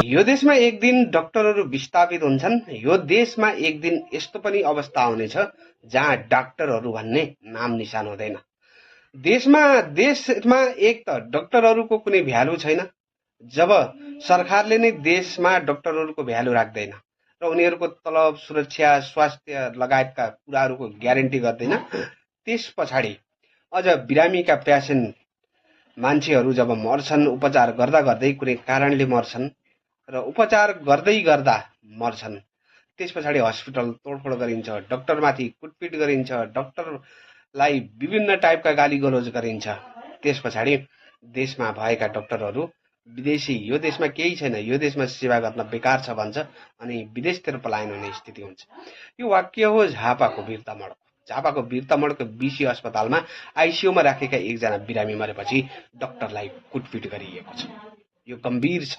यो देशमा एक दिन डाक्टरहरू विस्थापित हुन्छन्। यो देशमा एक दिन यस्तो पनि अवस्था आउनेछ जहाँ डाक्टरहरू भन्ने नाम निशान हुँदैन। देशमा एक त डाक्टरहरूको कुनै भ्यालु छैन, जब सरकारले नै देशमा डाक्टरहरूको भ्यालु राख्दैन र उनीहरूको तलब, सुरक्षा, स्वास्थ्य लगायतका कुराहरूको ग्यारेन्टी गर्दैन, त्यस पछाडि अझ बिरामीका पेसेन्ट मान्छेहरू जब मर्छन्, उपचार गर्दा गर्दै कुनै कारणले मर्छन् र उपचार गर्दै गर्दा मर्छन्, त्यस पछाडि हस्पिटल तोडफोड गरिन्छ, डाक्टरमाथि कुटपिट गरिन्छ, डाक्टरलाई विभिन्न टाइपका गाली गलोज गरिन्छ। त्यस पछाडि देशमा भएका डाक्टरहरू विदेशी, यो देशमा केही छैन, यो देशमा सेवा गर्न बेकार छ भन्छ अनि विदेशतिर पलायन हुने स्थिति हुन्छ। यो वाक्य हो झापाको वीरतामढको। झापाको वीरतामढको बीसी अस्पतालमा आइसियूमा राखेका एकजना बिरामी मरेपछि डाक्टरलाई कुटपिट गरिएको छ। यो गम्भीर छ।